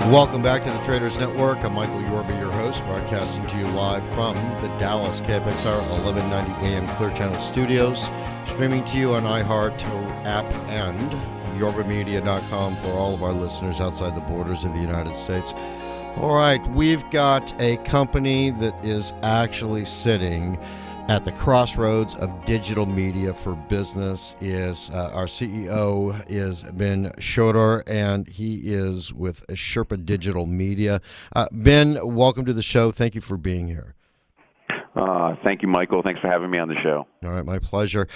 Welcome back to the Traders Network. I'm Michael Yorba, your host, broadcasting to you live from the Dallas KFXR 1190 AM Clear Channel Studios, streaming to you on iHeart app and yorbamedia.com for all of our listeners outside the borders of the United States. All right, we've got a company that is actually sitting at the crossroads of digital media for business. Is our CEO is Ben Chodor, and he is with Sherpa Digital Media. Ben, welcome to the show. Thank you for being here. Thank you, Michael. Thanks for having me on the show. All right, my pleasure.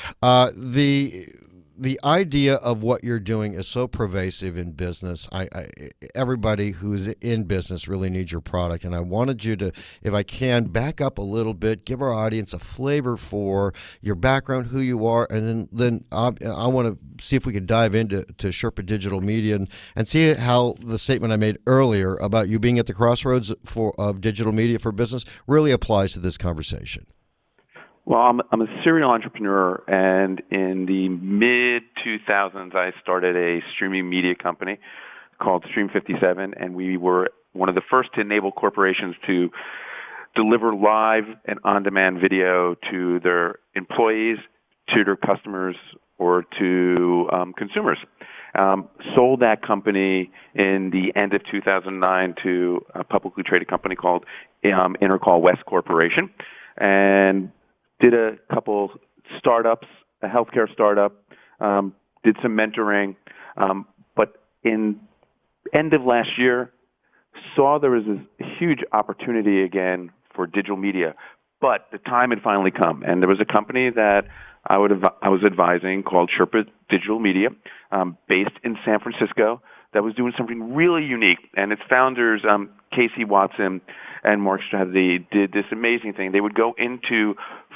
The idea of what you're doing is so pervasive in business. Everybody who's in business really needs your product, and I wanted you to, if I can, back up a little bit, give our audience a flavor for your background, who you are, and then I want to see if we can dive into Sherpa Digital Media and see how the statement I made earlier about you being at the crossroads of digital media for business really applies to this conversation. Well, I'm a serial entrepreneur, and in the mid-2000s, I started a streaming media company called Stream 57, and we were one of the first to enable corporations to deliver live and on-demand video to their employees, to their customers, or to consumers. Sold that company in the end of 2009 to a publicly traded company called Intercall West Corporation, and did a couple startups, a healthcare startup, did some mentoring, but in end of last year, saw there was a huge opportunity again for digital media, but the time had finally come, and there was a company that I was advising called Sherpa Digital Media, based in San Francisco, that was doing something really unique, and its founders, Casey Watson and Mark Strategy, did this amazing thing. They would go into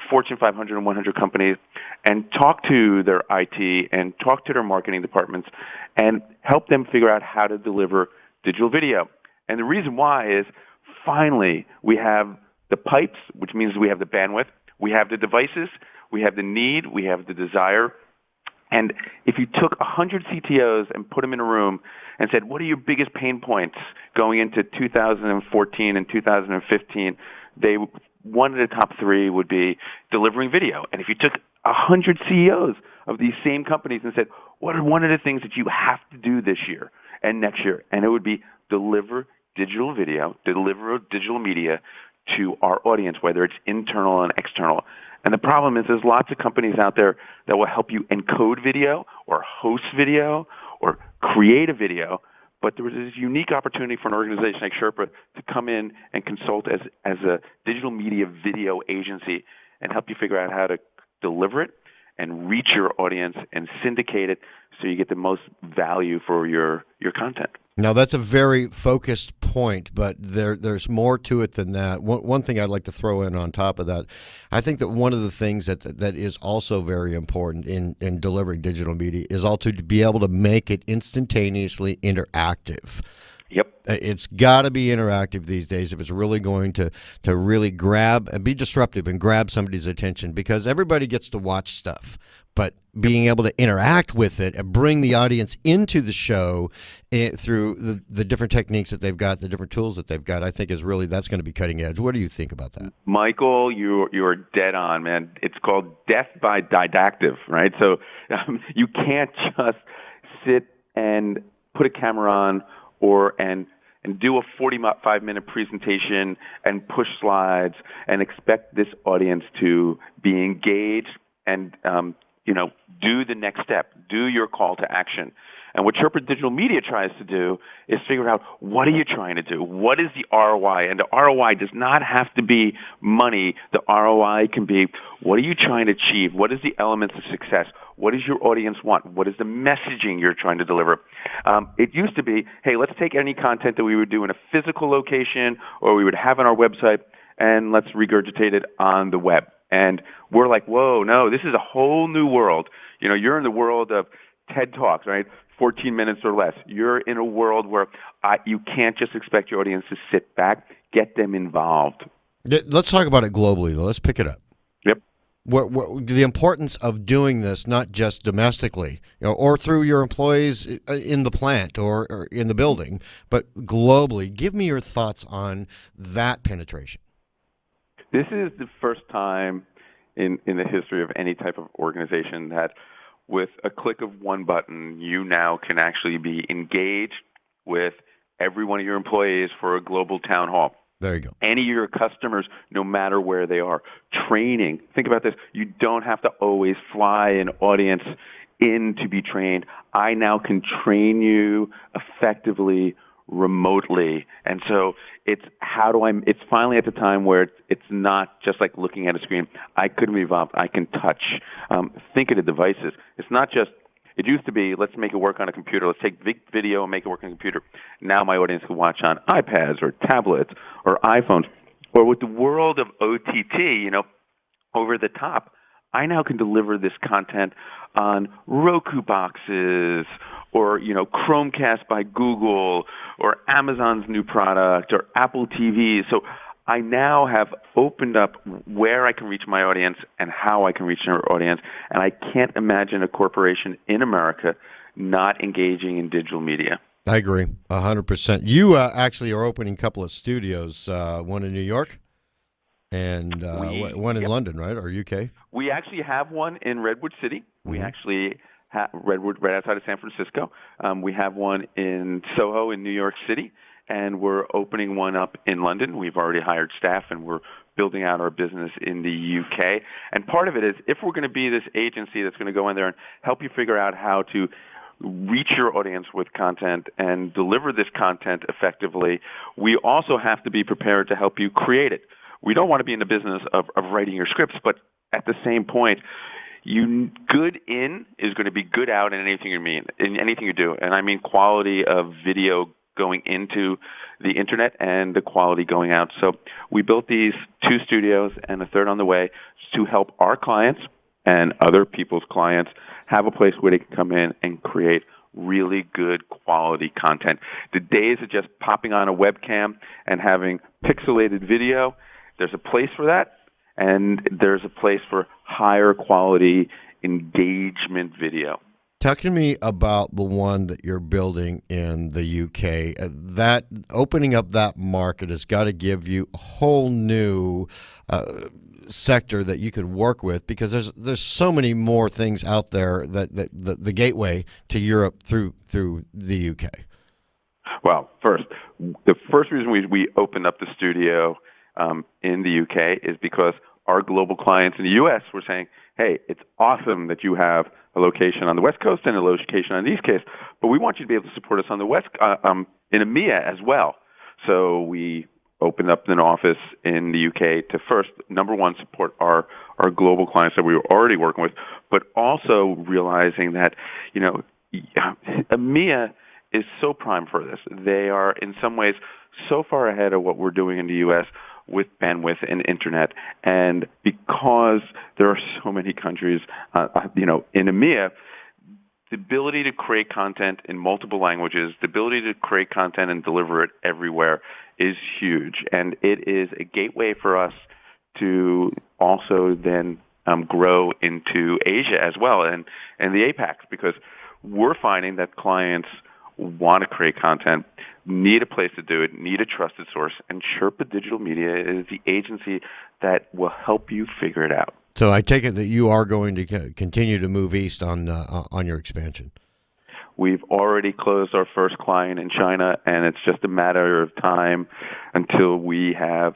Fortune 500 and 100 companies and talk to their IT and talk to their marketing departments and help them figure out how to deliver digital video. And the reason why is finally we have the pipes, which means we have the bandwidth, we have the devices, we have the need, we have the desire. And if you took 100 CTOs and put them in a room and said, what are your biggest pain points going into 2014 and 2015, one of the top three would be delivering video. And if you took 100 CEOs of these same companies and said, what are one of the things that you have to do this year and next year? And it would be deliver digital video, deliver digital media to our audience, whether it's internal and external. And the problem is there's lots of companies out there that will help you encode video or host video or create a video, but there was this unique opportunity for an organization like Sherpa to come in and consult as a digital media video agency and help you figure out how to deliver it and reach your audience and syndicate it so you get the most value for your content. Now, that's a very focused point, but there's more to it than that. One thing I'd like to throw in on top of that, I think that one of the things that is also very important in delivering digital media is also to be able to make it instantaneously interactive. Yep. It's got to be interactive these days if it's really going to really grab and be disruptive and grab somebody's attention, because everybody gets to watch stuff, but being able to interact with it and bring the audience into the show through the different techniques that they've got, the different tools that they've got, I think that's going to be cutting edge. What do you think about that? Michael, you're dead on, man. It's called death by didactive, right? So you can't just sit and put a camera on and do a 45-minute presentation and push slides and expect this audience to be engaged and do the next step, do your call to action. And what Sherpa Digital Media tries to do is figure out, what are you trying to do? What is the ROI? And the ROI does not have to be money. The ROI can be, what are you trying to achieve? What is the elements of success? What does your audience want? What is the messaging you're trying to deliver? It used to be, hey, let's take any content that we would do in a physical location or we would have on our website and let's regurgitate it on the web. And we're like, whoa, no, this is a whole new world. You're in the world of TED Talks, right? 14 minutes or less. You're in a world where you can't just expect your audience to sit back, get them involved. Let's talk about it globally, though. Let's pick it up. Yep. the importance of doing this, not just domestically, or through your employees in the plant or in the building, but globally. Give me your thoughts on that penetration. This is the first time in the history of any type of organization that with a click of one button, you now can actually be engaged with every one of your employees for a global town hall. There you go. Any of your customers, no matter where they are. Training. Think about this. You don't have to always fly an audience in to be trained. I now can train you effectively remotely. And so it's finally at the time where it's not just like looking at a screen. I could move up. I can touch. Think of the devices. It's not just, it used to be, let's make it work on a computer. Let's take video and make it work on a computer. Now my audience can watch on iPads or tablets or iPhones. Or with the world of OTT, over the top, I now can deliver this content on Roku boxes or, Chromecast by Google or Amazon's new product or Apple TV. So I now have opened up where I can reach my audience and how I can reach our audience. And I can't imagine a corporation in America not engaging in digital media. I agree 100%. You actually are opening a couple of studios, one in New York and one in London, right, or UK? We actually have one in Redwood City. We actually have Redwood right outside of San Francisco. We have one in Soho in New York City, and we're opening one up in London. We've already hired staff, and we're building out our business in the UK. And part of it is if we're going to be this agency that's going to go in there and help you figure out how to reach your audience with content and deliver this content effectively, we also have to be prepared to help you create it. We don't want to be in the business of writing your scripts, but at the same point, good in is going to be good out in anything you do. And I mean quality of video going into the internet and the quality going out. So we built these 2 studios and a third on the way to help our clients and other people's clients have a place where they can come in and create really good quality content. The days of just popping on a webcam and having pixelated video, there's a place for that, and there's a place for higher quality engagement video. Talk to me about the one that you're building in the UK. That opening up that market has got to give you a whole new sector that you could work with, because there's so many more things out there that the gateway to Europe through the UK. Well, the first reason we opened up the studio in the UK is because our global clients in the U.S. were saying, hey, it's awesome that you have a location on the West Coast and a location on the East Coast, but we want you to be able to support us on the West in EMEA as well. So we opened up an office in the UK to first, number one, support our global clients that we were already working with, but also realizing that, EMEA is so prime for this. They are in some ways so far ahead of what we're doing in the U.S. with bandwidth and internet. And because there are so many countries, in EMEA, the ability to create content in multiple languages, the ability to create content and deliver it everywhere is huge. And it is a gateway for us to also then grow into Asia as well and the APAC, because we're finding that clients want to create content, need a place to do it, need a trusted source, and Sherpa Digital Media is the agency that will help you figure it out. So I take it that you are going to continue to move east on your expansion. We've already closed our first client in China, and it's just a matter of time until we have,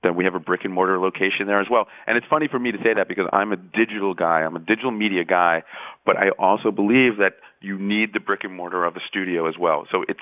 that we have a brick and mortar location there as well. And it's funny for me to say that because I'm a digital guy, I'm a digital media guy, but I also believe that you need the brick and mortar of a studio as well. So it's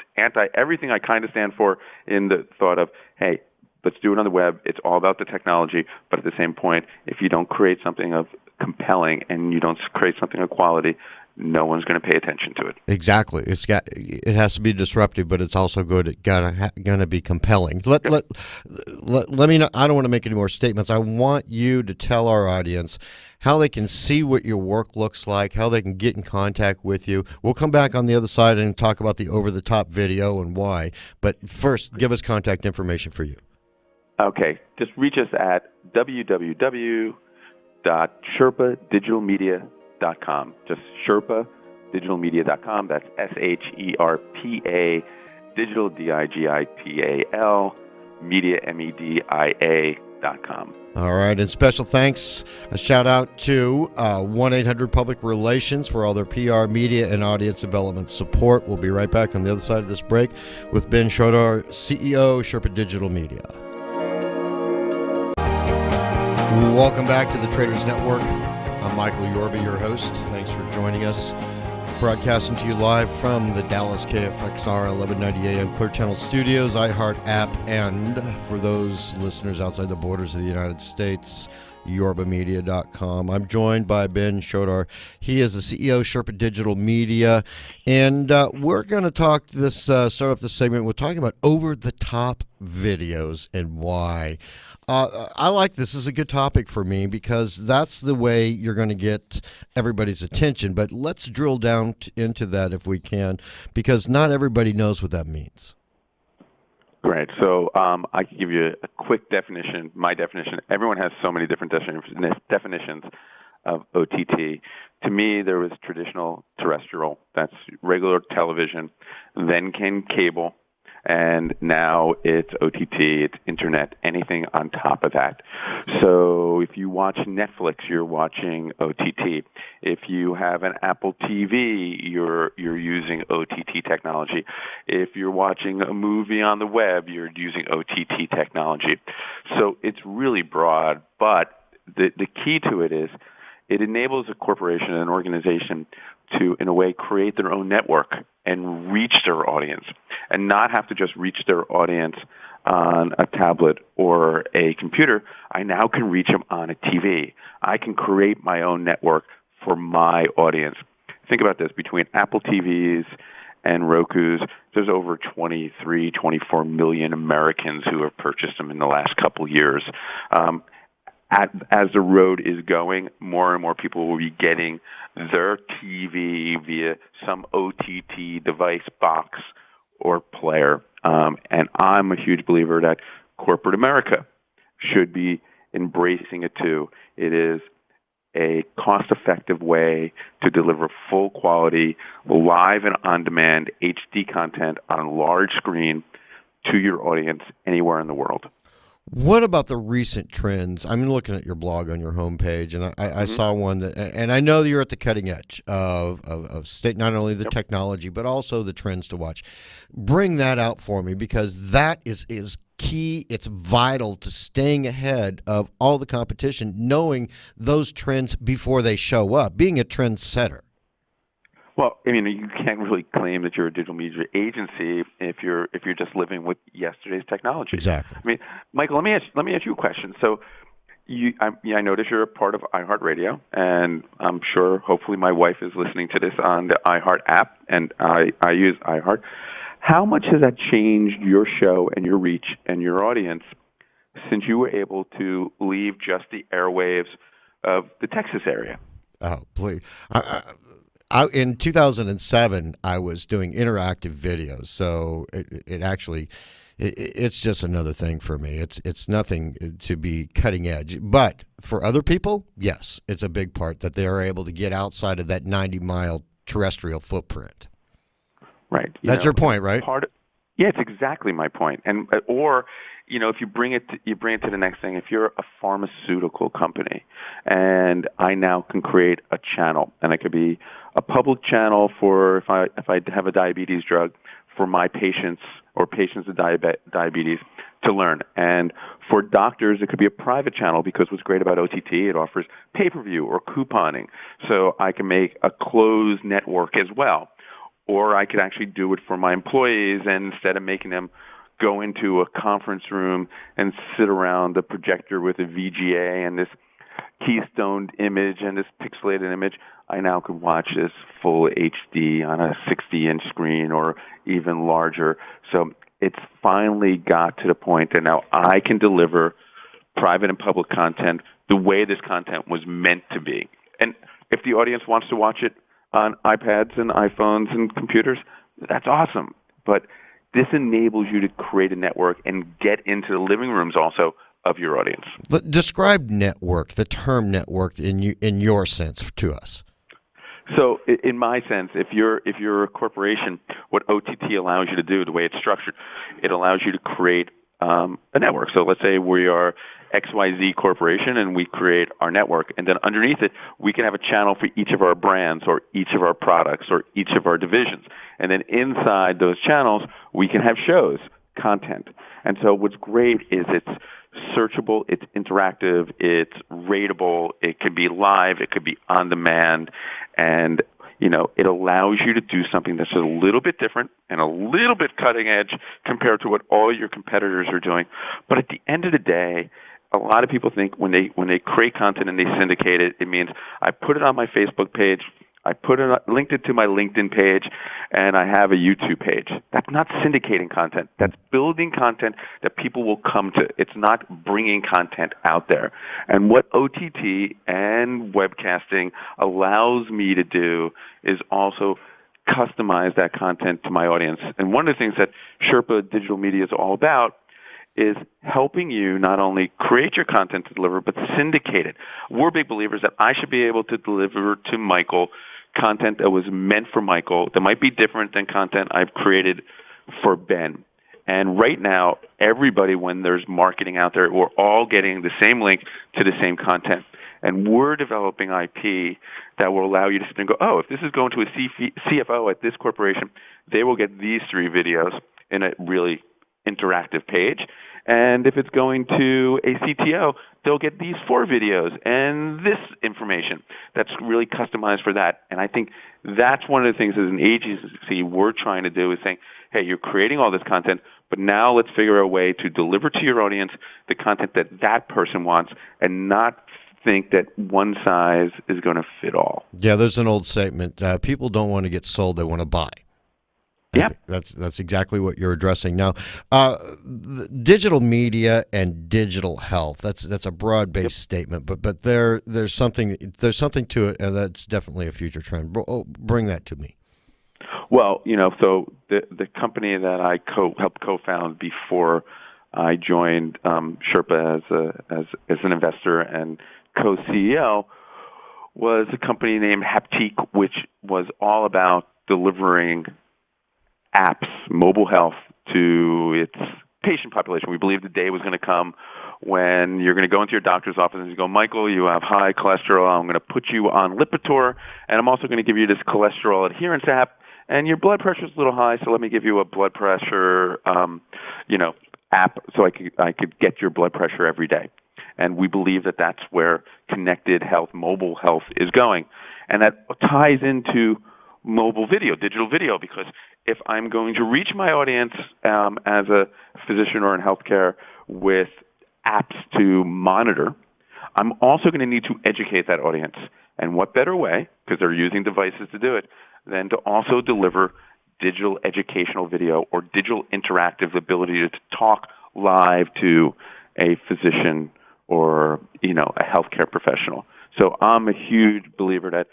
everything I kind of stand for in the thought of, hey, let's do it on the web. It's all about the technology, but at the same point, if you don't create something of compelling and you don't create something of quality, no one's going to pay attention to it. Exactly. It has to be disruptive, but it's also going to be compelling. Let me know. I don't want to make any more statements. I want you to tell our audience how they can see what your work looks like, how they can get in contact with you. We'll come back on the other side and talk about the over-the-top video and why. But first, give us contact information for you. Okay. Just reach us at www.matt.bird, www.sherpadigitalmedia.com. Just sherpadigitalmedia.com. That's SHERPA digital DIGITAL media media.com. All right, and special thanks, a shout out to 1-800 Public Relations for all their PR, media, and audience development support. We'll be right back on the other side of this break with Ben Chodor, CEO, Sherpa Digital Media. Welcome back to the Traders Network. I'm Michael Yorba, your host. Thanks for joining us. Broadcasting to you live from the Dallas KFXR 1190 AM Clear Channel Studios, iHeart app, and for those listeners outside the borders of the United States, yorbamedia.com. I'm joined by Ben Chodor. He is the CEO of Sherpa Digital Media, and we're going to talk this start off this segment. We're talking about over-the-top videos and why. I like this. This is a good topic for me because that's the way you're going to get everybody's attention. But let's drill down into that if we can, because not everybody knows what that means. Great. So I can give you a quick definition, my definition. Everyone has so many different definitions of OTT. To me, there was traditional terrestrial, that's regular television, then came cable, and now it's OTT, it's internet, anything on top of that. So if you watch Netflix, you're watching OTT. If you have an Apple TV, you're using OTT technology. If you're watching a movie on the web, you're using OTT technology. So it's really broad, but the key to it is it enables a corporation, an organization, to, in a way, create their own network and reach their audience, and not have to just reach their audience on a tablet or a computer. I now can reach them on a TV. I can create my own network for my audience. Think about this. Between Apple TVs and Roku's, there's over 23, 24 million Americans who have purchased them in the last couple years. As the road is going, more and more people will be getting their TV via some OTT device, box, or player. And I'm a huge believer that corporate America should be embracing it too. It is a cost-effective way to deliver full-quality, live and on-demand HD content on a large screen to your audience anywhere in the world. What about the recent trends? I'm looking at your blog on your homepage, and I saw one that, and I know that you're at the cutting edge of state, not only the technology, but also the trends to watch. Bring that out for me, because that is key. It's vital to staying ahead of all the competition, knowing those trends before they show up, being a trend setter. Well, I mean, you can't really claim that you're a digital media agency if you're just living with yesterday's technology. Exactly. I mean, Michael, let me ask you a question. So, I notice you're a part of iHeart Radio, and I'm sure, hopefully, my wife is listening to this on the iHeart app, and I use iHeart. How much has that changed your show and your reach and your audience since you were able to leave just the airwaves of the Texas area? Oh, please. In 2007, I was doing interactive videos, so it's just another thing for me. It's nothing to be cutting edge, but for other people, yes, it's a big part that they are able to get outside of that 90-mile terrestrial footprint. Right. That's your point, right? Yeah, it's exactly my point. And or if you bring it to the next thing. If you're a pharmaceutical company, and I now can create a channel, and it could be a public channel for if I have a diabetes drug for my patients or patients with diabetes to learn. And for doctors, it could be a private channel, because what's great about OTT, it offers pay-per-view or couponing. So I can make a closed network as well. Or I could actually do it for my employees, and instead of making them go into a conference room and sit around the projector with a VGA and this keystoned image and this pixelated image, I now could watch this full HD on a 60-inch screen or even larger. So it's finally got to the point that now I can deliver private and public content the way this content was meant to be. And if the audience wants to watch it on iPads and iPhones and computers, that's awesome. But this enables you to create a network and get into the living rooms also of your audience. Describe network, the term network in your sense to us. So in my sense, if you're a corporation, what OTT allows you to do, the way it's structured, it allows you to create a network. So let's say we are XYZ Corporation and we create our network, and then underneath it, we can have a channel for each of our brands or each of our products or each of our divisions. And then inside those channels, we can have shows, content. And so what's great is it's searchable, it's interactive, it's rateable, it can be live, it could be on demand, and it allows you to do something that's a little bit different and a little bit cutting edge compared to what all your competitors are doing. But at the end of the day, a lot of people think when they create content and they syndicate it, it means I put it on my Facebook page, I linked it to my LinkedIn page, and I have a YouTube page. That's not syndicating content. That's building content that people will come to. It's not bringing content out there. And what OTT and webcasting allows me to do is also customize that content to my audience. And one of the things that Sherpa Digital Media is all about is helping you not only create your content to deliver, but syndicate it. We're big believers that I should be able to deliver to Michael content that was meant for Michael that might be different than content I've created for Ben. And right now, everybody, when there's marketing out there, we're all getting the same link to the same content. And we're developing IP that will allow you to sit and go, oh, if this is going to a CFO at this corporation, they will get these 3 videos in a really interactive page. And if it's going to a CTO, they'll get these 4 videos and this information that's really customized for that. And I think that's one of the things as an agency we're trying to do is saying, hey, you're creating all this content, but now let's figure out a way to deliver to your audience the content that that person wants and not think that one size is going to fit all. Yeah, there's an old statement, people don't want to get sold, they want to buy. Yeah, that's exactly what you're addressing now. Digital media and digital health. That's a broad-based statement, but there's something to it, and that's definitely a future trend. Bring that to me. Well, so the company that I helped co-found before I joined Sherpa as an investor and co-CEO was a company named Haptique, which was all about delivering apps, mobile health, to its patient population. We believed the day was going to come when you're going to go into your doctor's office and you go, Michael, you have high cholesterol. I'm going to put you on Lipitor, and I'm also going to give you this cholesterol adherence app, and your blood pressure is a little high, so let me give you a blood pressure, app so I could get your blood pressure every day. And we believe that that's where connected health, mobile health is going. And that ties into mobile video, digital video, because if I'm going to reach my audience as a physician or in healthcare with apps to monitor, I'm also going to need to educate that audience. And what better way, because they're using devices to do it, than to also deliver digital educational video or digital interactive ability to talk live to a physician or, a healthcare professional. So I'm a huge believer that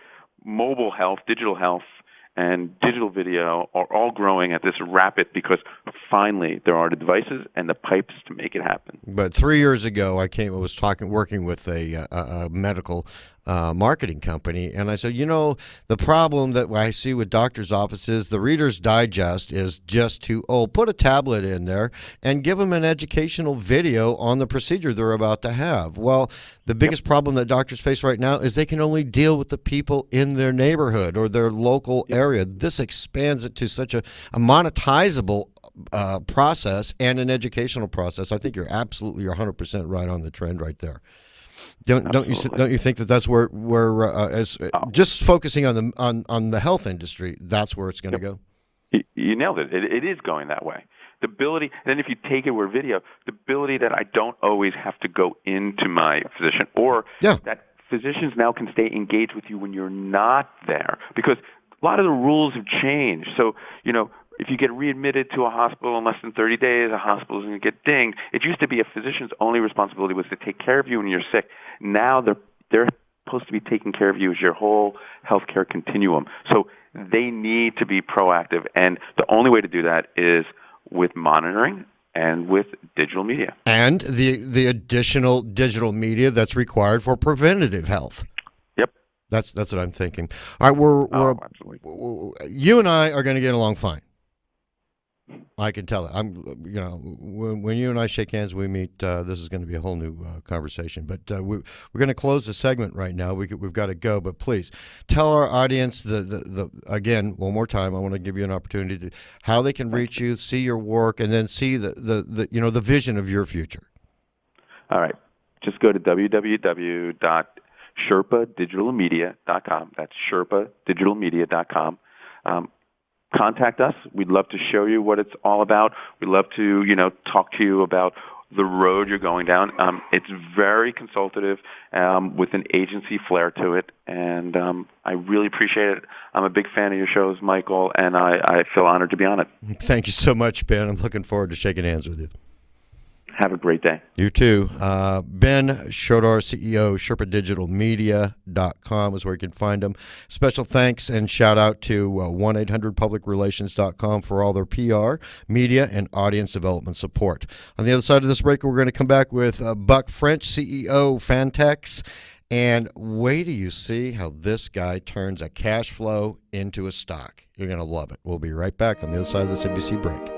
mobile health, digital health, and digital video are all growing at this rapid because finally there are the devices and the pipes to make it happen. But 3 years ago, I was working with a medical marketing company, and I said, the problem that I see with doctors' offices, the Reader's Digest is just to put a tablet in there and give them an educational video on the procedure they're about to have. Well, the biggest problem that doctors face right now is they can only deal with the people in their neighborhood or their local area. This expands it to such a monetizable process and an educational process. I think you're 100% right on the trend right there. Don't you think that's where just focusing on the health industry, that's where it's going to go? You nailed it. It is going that way. The ability, then if you take it where video, the ability that I don't always have to go into my physician, or that physicians now can stay engaged with you when you're not there, because a lot of the rules have changed. So, if you get readmitted to a hospital in less than 30 days, a hospital is going to get dinged. It used to be a physician's only responsibility was to take care of you when you're sick. Now they're supposed to be taking care of you as your whole healthcare continuum. So they need to be proactive, and the only way to do that is with monitoring and with digital media. And the additional digital media that's required for preventative health. Yep. That's what I'm thinking. All right, Absolutely. you and I are going to get along fine. I can tell it. When you and I shake hands, we meet. This is going to be a whole new conversation. But we're going to close the segment right now. We've got to go. But please tell our audience the again one more time. I want to give you an opportunity to how they can reach you, see your work, and then see the vision of your future. All right. Just go to www.sherpadigitalmedia.com. That's sherpadigitalmedia.com. Contact us. We'd love to show you what it's all about. We'd love to, talk to you about the road you're going down. It's very consultative with an agency flair to it, and I really appreciate it. I'm a big fan of your shows, Michael, and I feel honored to be on it. Thank you so much, Ben. I'm looking forward to shaking hands with you. Have a great day. You too. Ben Chodor, CEO, SherpaDigitalMedia.com is where you can find him. Special thanks and shout out to 1-800-PublicRelations.com for all their PR, media, and audience development support. On the other side of this break, we're going to come back with Buck French, CEO, Fantex. And wait till you see how this guy turns a cash flow into a stock. You're going to love it. We'll be right back on the other side of this NBC break.